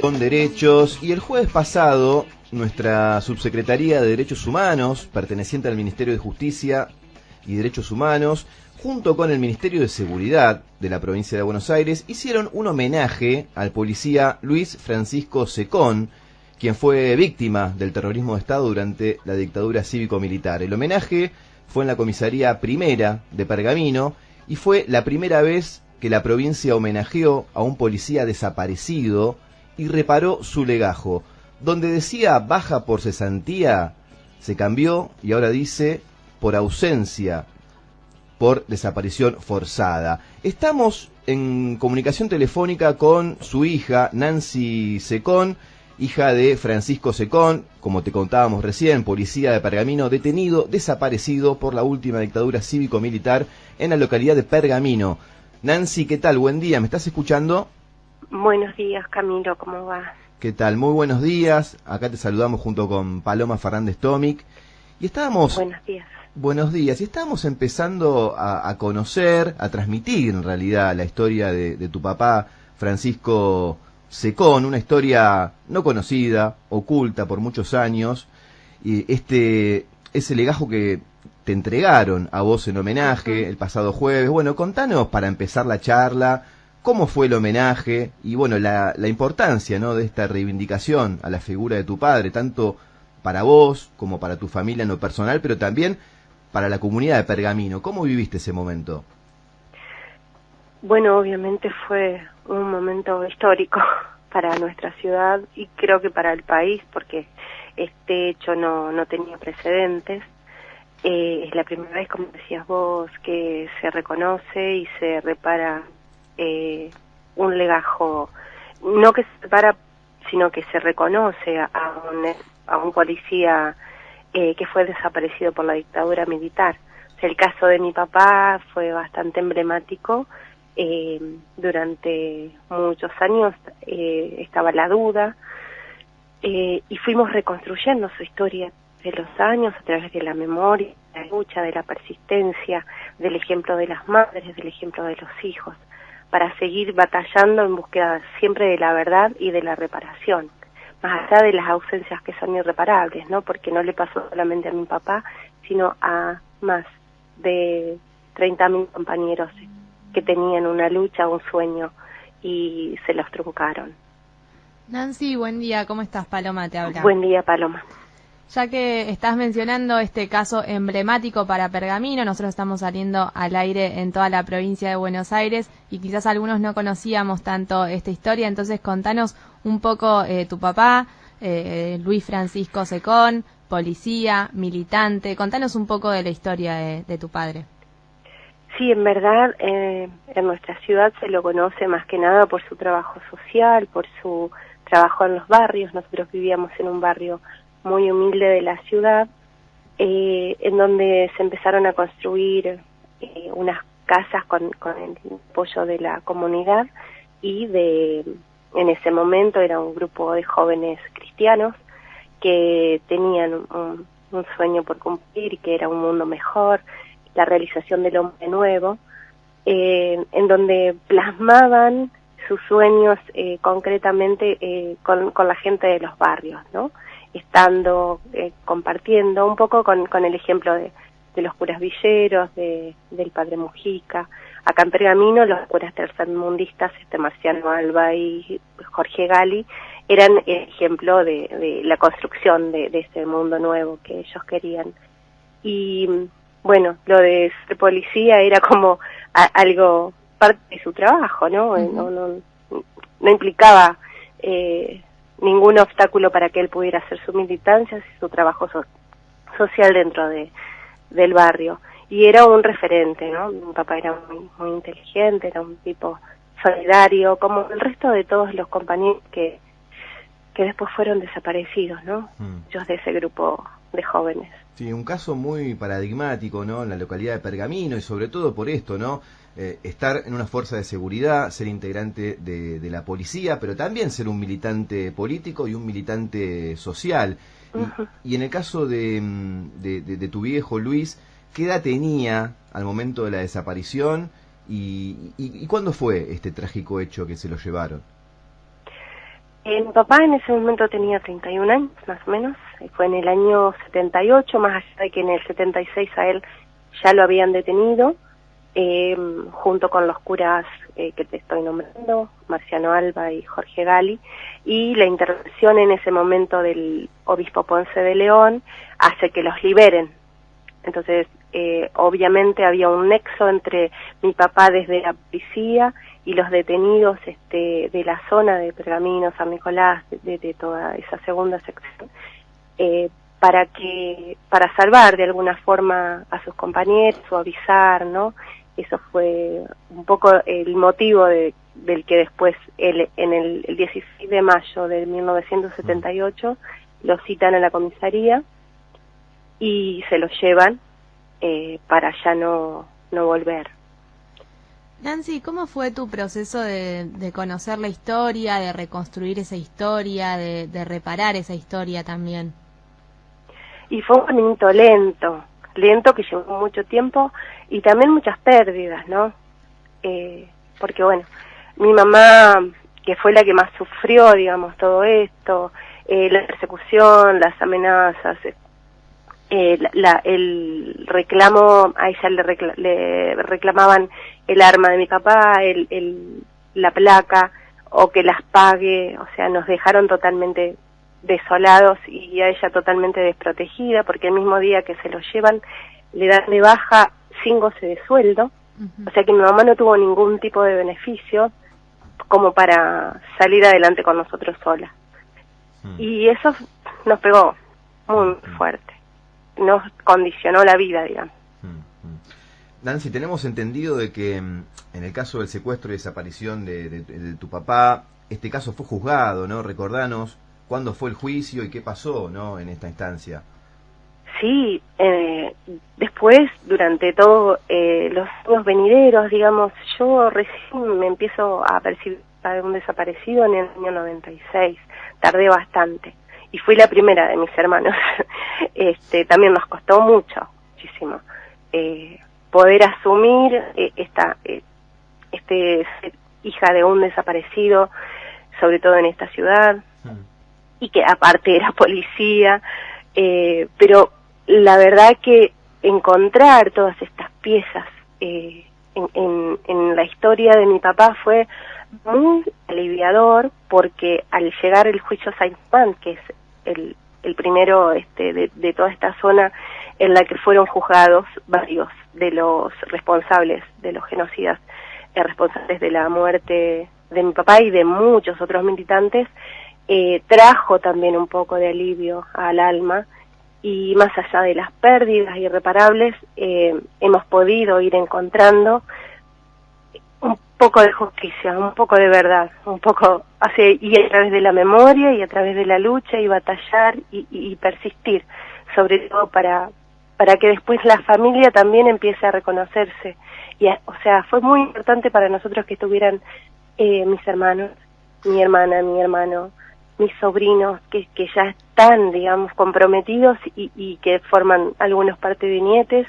con derechos, y el jueves pasado nuestra subsecretaría de Derechos Humanos, perteneciente al Ministerio de Justicia y Derechos Humanos, junto con el Ministerio de Seguridad de la provincia de Buenos Aires, hicieron un homenaje al policía Luis Francisco Secón, quien fue víctima del terrorismo de Estado durante la dictadura cívico-militar. El homenaje fue en la comisaría primera de Pergamino y fue la primera vez que la provincia homenajeó a un policía desaparecido y reparó su legajo. Donde decía baja por cesantía, se cambió y ahora dice por ausencia, por desaparición forzada. Estamos en comunicación telefónica con su hija, Nancy Secón, hija de Francisco Secón, como te contábamos recién, policía de Pergamino, detenido, desaparecido por la última dictadura cívico-militar en la localidad de Pergamino. Nancy, ¿qué tal? Buen día, ¿me estás escuchando? Buenos días, Camilo, ¿cómo va? ¿Qué tal? Muy buenos días. Acá te saludamos junto con Paloma Fernández Tomic. Y estábamos... Buenos días. Buenos días. Y estábamos empezando a conocer, a transmitir en realidad la historia de tu papá, Francisco Secón, una historia no conocida, oculta por muchos años. Y ese legajo que te entregaron a vos en homenaje el pasado jueves. Bueno, contanos para empezar la charla, cómo fue el homenaje y bueno, la importancia, ¿no?, de esta reivindicación a la figura de tu padre, tanto para vos como para tu familia en lo personal, pero también para la comunidad de Pergamino. ¿Cómo viviste ese momento? Bueno, obviamente fue un momento histórico para nuestra ciudad y creo que para el país, porque este hecho no tenía precedentes. Es la primera vez, como decías vos, que se reconoce y se repara un legajo, no que se repara, sino que se reconoce a un policía que fue desaparecido por la dictadura militar. O sea, el caso de mi papá fue bastante emblemático. Durante muchos años estaba la duda y fuimos reconstruyendo su historia de los años a través de la memoria, de la lucha, de la persistencia, del ejemplo de las madres, del ejemplo de los hijos, para seguir batallando en búsqueda siempre de la verdad y de la reparación, más allá de las ausencias que son irreparables, ¿no? Porque no le pasó solamente a mi papá, sino a más de 30.000 compañeros que tenían una lucha, un sueño, y se los truncaron. Nancy, buen día, ¿cómo estás? Paloma te habla. Buen día, Paloma. Ya que estás mencionando este caso emblemático para Pergamino, nosotros estamos saliendo al aire en toda la provincia de Buenos Aires y quizás algunos no conocíamos tanto esta historia, entonces contanos un poco tu papá, Luis Francisco Secón, policía, militante, contanos un poco de la historia de tu padre. Sí, en verdad en nuestra ciudad se lo conoce más que nada por su trabajo social, por su trabajo en los barrios. Nosotros vivíamos en un barrio muy humilde de la ciudad, en donde se empezaron a construir unas casas con el apoyo de la comunidad y en ese momento era un grupo de jóvenes cristianos que tenían un sueño por cumplir, que era un mundo mejor, la realización del hombre nuevo, en donde plasmaban sus sueños concretamente con la gente de los barrios, ¿no? Estando, compartiendo un poco con el ejemplo de los curas villeros, del padre Mujica. Acá en Pergamino los curas tercermundistas, Marciano Alba y Jorge Gali, eran ejemplo de la construcción de ese mundo nuevo que ellos querían. Y bueno, lo de ser policía era como algo, parte de su trabajo, ¿no? Uh-huh. No implicaba ningún obstáculo para que él pudiera hacer su militancia y su trabajo social dentro del barrio. Y era un referente, ¿no? Mi papá era muy inteligente, era un tipo solidario, como el resto de todos los compañeros que después fueron desaparecidos, ¿no? Muchos de ese grupo de jóvenes. Sí, un caso muy paradigmático, ¿no?, en la localidad de Pergamino y sobre todo por esto, ¿no?, estar en una fuerza de seguridad, ser integrante de la policía, pero también ser un militante político y un militante social. Uh-huh. Y en el caso de tu viejo Luis, ¿qué edad tenía al momento de la desaparición y cuándo fue este trágico hecho que se lo llevaron? Mi papá en ese momento tenía 31 años, más o menos. Fue en el año 78, más allá de que en el 76 a él ya lo habían detenido, junto con los curas que te estoy nombrando, Marciano Alba y Jorge Gali, y la intervención en ese momento del obispo Ponce de León hace que los liberen. Entonces, obviamente había un nexo entre mi papá desde la policía y los detenidos de la zona de Pergamino, San Nicolás, de toda esa segunda sección, para salvar de alguna forma a sus compañeros o avisar, ¿no? Eso fue un poco el motivo del que después en el 16 de mayo de 1978 lo citan a la comisaría y se lo llevan para ya no volver. Nancy, ¿cómo fue tu proceso de conocer la historia, de reconstruir esa historia, de reparar esa historia también? Y fue un caminito lento que llevó mucho tiempo y también muchas pérdidas, ¿no? Porque bueno, mi mamá, que fue la que más sufrió, digamos, todo esto, la persecución, las amenazas, el reclamo, a ella le reclamaban el arma de mi papá, la placa, o que las pague, o sea, nos dejaron totalmente desolados y a ella totalmente desprotegida, porque el mismo día que se lo llevan le dan de baja sin goce de sueldo, o sea que mi mamá no tuvo ningún tipo de beneficio como para salir adelante con nosotros sola. Y eso nos pegó muy fuerte, nos condicionó la vida, digamos. Nancy, tenemos entendido de que en el caso del secuestro y desaparición de tu papá, este caso fue juzgado, ¿no? Recordanos cuándo fue el juicio y qué pasó, ¿no? En esta instancia. Sí, después, durante todos los años venideros, digamos, yo recién me empiezo a percibir de un desaparecido en el año 96, tardé bastante, y fui la primera de mis hermanos. También nos costó muchísimo, poder asumir ser hija de un desaparecido, sobre todo en esta ciudad, y que aparte era policía, pero la verdad que encontrar todas estas piezas en la historia de mi papá fue muy aliviador, porque al llegar el juicio Saint-Juan, que es el primero de toda esta zona en la que fueron juzgados varios de los responsables, de los genocidas, responsables de la muerte de mi papá y de muchos otros militantes, trajo también un poco de alivio al alma, y más allá de las pérdidas irreparables, hemos podido ir encontrando un poco de justicia, un poco de verdad, un poco y a través de la memoria y a través de la lucha y batallar y persistir, sobre todo para que después la familia también empiece a reconocerse. O sea, fue muy importante para nosotros que estuvieran mis hermanos, mi hermana, mi hermano, mis sobrinos, que ya están, digamos, comprometidos y que forman algunos parte de nietes,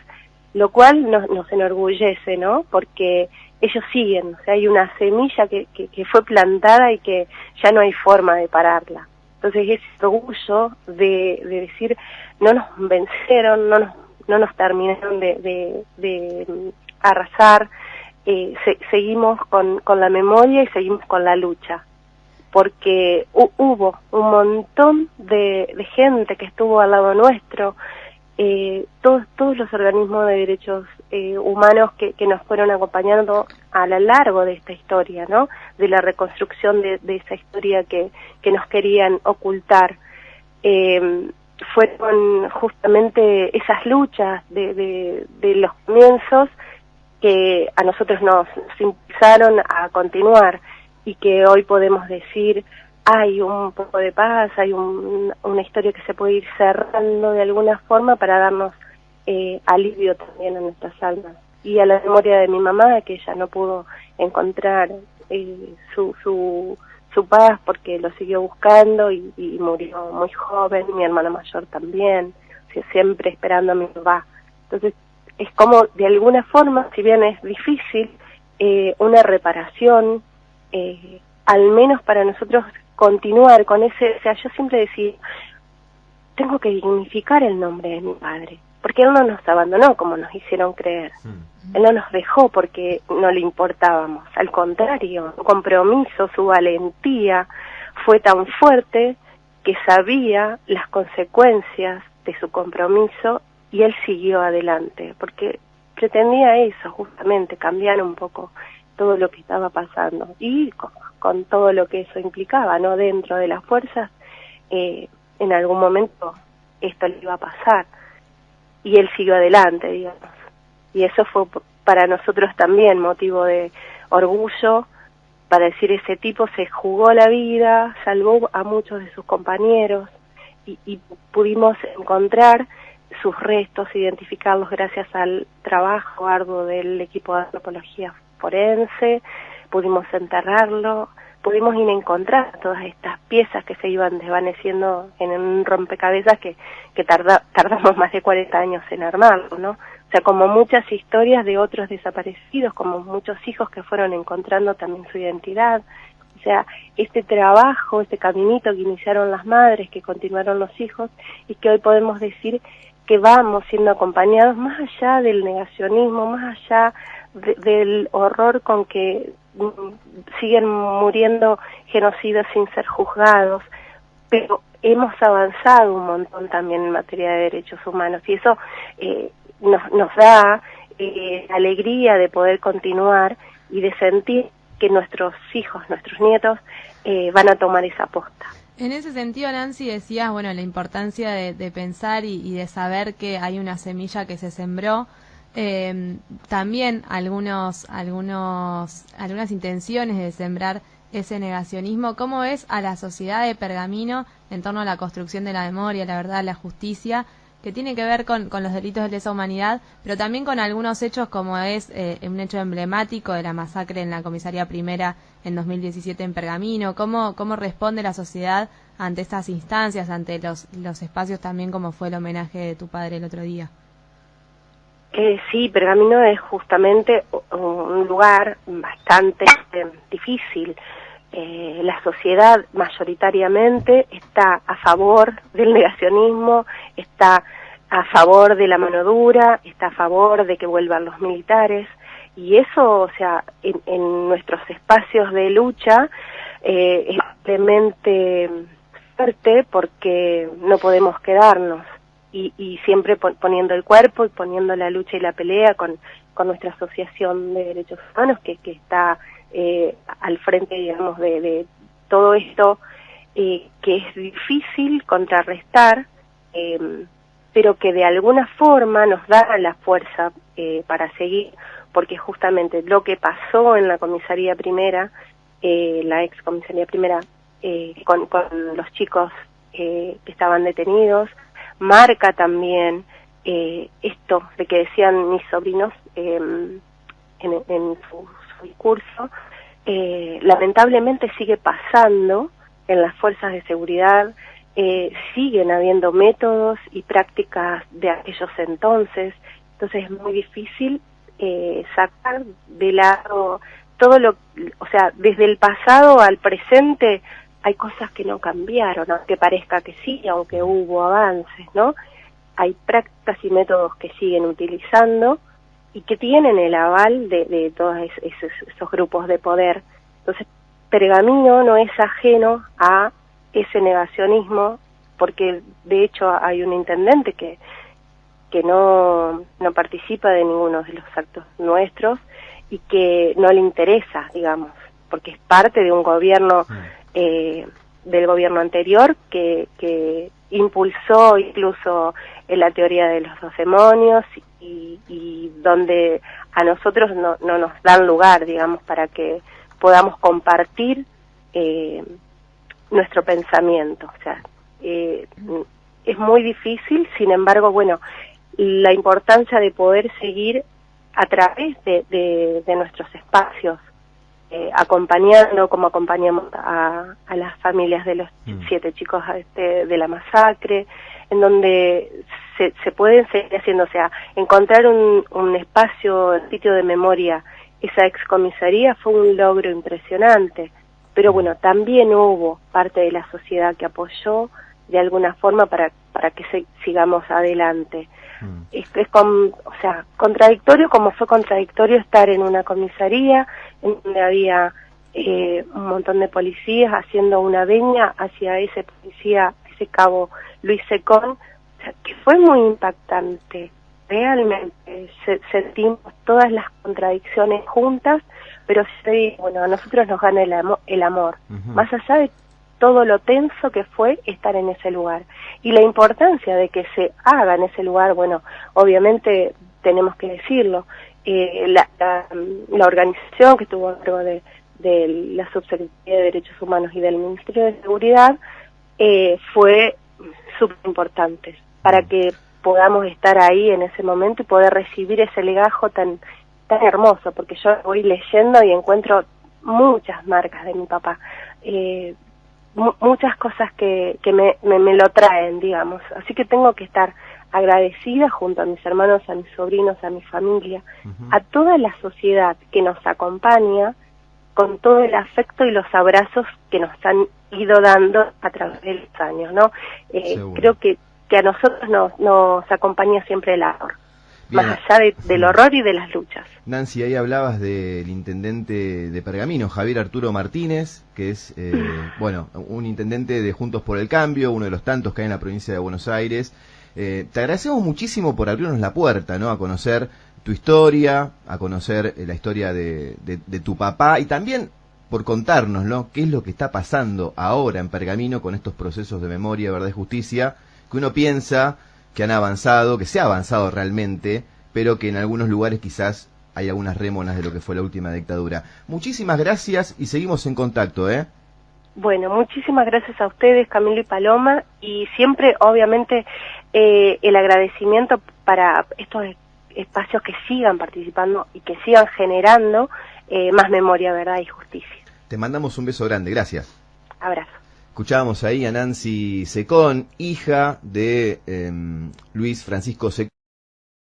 lo cual nos enorgullece, ¿no? Porque ellos siguen, o sea, hay una semilla que fue plantada y que ya no hay forma de pararla. Entonces ese orgullo de decir, no nos vencieron, no nos terminaron de arrasar, seguimos con la memoria y seguimos con la lucha, porque hubo un montón de gente que estuvo al lado nuestro, todos los organismos de derechos humanos que nos fueron acompañando a lo largo de esta historia, ¿no? De la reconstrucción de esa historia que nos querían ocultar. Fueron justamente esas luchas de los comienzos que a nosotros nos impulsaron a continuar, y que hoy podemos decir hay un poco de paz, hay una historia que se puede ir cerrando de alguna forma para darnos alivio también a nuestras almas. Y a la memoria de mi mamá, que ella no pudo encontrar su paz porque lo siguió buscando y murió muy joven, mi hermana mayor también, siempre esperando a mi papá. Entonces es como, de alguna forma, si bien es difícil, una reparación, al menos para nosotros continuar con ese, o sea, yo siempre decía, tengo que dignificar el nombre de mi padre, porque él no nos abandonó como nos hicieron creer. Él no nos dejó porque no le importábamos, al contrario, su compromiso, su valentía fue tan fuerte que sabía las consecuencias de su compromiso y él siguió adelante, porque pretendía eso, justamente, cambiar un poco todo lo que estaba pasando y con todo lo que eso implicaba, ¿no? Dentro de las fuerzas, en algún momento esto le iba a pasar y él siguió adelante, digamos. Y eso fue para nosotros también motivo de orgullo, para decir, ese tipo se jugó la vida, salvó a muchos de sus compañeros y pudimos encontrar sus restos, identificarlos gracias al trabajo arduo del equipo de antropología forense, pudimos enterrarlo, pudimos ir a encontrar todas estas piezas que se iban desvaneciendo en un rompecabezas que tardamos más de 40 años en armarlo, ¿no? O sea, como muchas historias de otros desaparecidos, como muchos hijos que fueron encontrando también su identidad. O sea, este trabajo, este caminito que iniciaron las madres, que continuaron los hijos, y que hoy podemos decir que vamos siendo acompañados más allá del negacionismo, más allá del horror con que siguen muriendo genocidas sin ser juzgados, pero hemos avanzado un montón también en materia de derechos humanos, y eso nos da alegría de poder continuar y de sentir que nuestros hijos, nuestros nietos van a tomar esa posta. En ese sentido, Nancy, decías, bueno, la importancia de pensar y de saber que hay una semilla que se sembró. También algunas intenciones de sembrar ese negacionismo. ¿Cómo ves a la sociedad de Pergamino en torno a la construcción de la memoria, la verdad, la justicia, que tiene que ver con los delitos de lesa humanidad, pero también con algunos hechos como es un hecho emblemático de la masacre en la comisaría primera en 2017 en Pergamino? ¿Cómo responde la sociedad ante estas instancias, ante los espacios también como fue el homenaje de tu padre el otro día? Sí, Pergamino es justamente un lugar bastante difícil. La sociedad mayoritariamente está a favor del negacionismo, está a favor de la mano dura, está a favor de que vuelvan los militares, y eso, o sea, en nuestros espacios de lucha es realmente fuerte porque no podemos quedarnos. Y siempre poniendo el cuerpo y poniendo la lucha y la pelea con nuestra asociación de derechos humanos que está al frente, digamos, de todo esto que es difícil contrarrestar, pero que de alguna forma nos da la fuerza para seguir, porque justamente lo que pasó en la comisaría primera, la ex comisaría primera, con los chicos que estaban detenidos, marca también esto de que decían mis sobrinos en su discurso, lamentablemente sigue pasando en las fuerzas de seguridad, siguen habiendo métodos y prácticas de aquellos entonces es muy difícil sacar de lado todo o sea, desde el pasado al presente hay cosas que no cambiaron, aunque parezca que sí, aunque hubo avances, ¿no? Hay prácticas y métodos que siguen utilizando y que tienen el aval de todos esos grupos de poder. Entonces, Pergamino no es ajeno a ese negacionismo, porque de hecho hay un intendente que no participa de ninguno de los actos nuestros y que no le interesa, digamos, porque es parte de un gobierno del gobierno anterior que impulsó incluso la teoría de los 2 demonios y donde a nosotros no nos dan lugar, digamos, para que podamos compartir nuestro pensamiento. O sea, es muy difícil, sin embargo, bueno, la importancia de poder seguir a través de nuestros espacios, acompañando como acompañamos a las familias de los 7 chicos de la masacre, en donde se pueden seguir haciendo, o sea, encontrar un espacio, un sitio de memoria, esa excomisaría fue un logro impresionante, pero bueno, también hubo parte de la sociedad que apoyó de alguna forma para que sigamos adelante. Es o sea, contradictorio como fue contradictorio estar en una comisaría en donde había un montón de policías haciendo una veña hacia ese policía, ese cabo Luis Secón, o sea, que fue muy impactante. Realmente sentimos todas las contradicciones juntas, pero bueno, a nosotros nos gana el amor, más allá de todo lo tenso que fue estar en ese lugar. Y la importancia de que se haga en ese lugar, bueno, obviamente tenemos que decirlo, la organización que estuvo a cargo de la Subsecretaría de Derechos Humanos y del Ministerio de Seguridad fue súper importante para que podamos estar ahí en ese momento y poder recibir ese legajo tan hermoso, porque yo voy leyendo y encuentro muchas marcas de mi papá, muchas cosas que me lo traen, digamos, así que tengo que estar agradecida junto a mis hermanos, a mis sobrinos, a mi familia, a toda la sociedad que nos acompaña con todo el afecto y los abrazos que nos han ido dando a través de los años, ¿no? Creo que a nosotros nos acompaña siempre el amor, más allá del horror y de las luchas. Nancy, ahí hablabas del intendente de Pergamino, Javier Arturo Martínez, que es, bueno, un intendente de Juntos por el Cambio, uno de los tantos que hay en la provincia de Buenos Aires. Te agradecemos muchísimo por abrirnos la puerta, ¿no?, a conocer tu historia, a conocer la historia de tu papá y también por contarnos, ¿no?, qué es lo que está pasando ahora en Pergamino con estos procesos de memoria, verdad y justicia, que uno piensa que han avanzado, que se ha avanzado realmente, pero que en algunos lugares quizás hay algunas rémonas de lo que fue la última dictadura. Muchísimas gracias y seguimos en contacto, ¿eh? Bueno, muchísimas gracias a ustedes, Camilo y Paloma, y siempre, obviamente, el agradecimiento para estos espacios que sigan participando y que sigan generando más memoria, verdad y justicia. Te mandamos un beso grande, gracias. Abrazo. Escuchábamos ahí a Nancy Secón, hija de Luis Francisco Secón.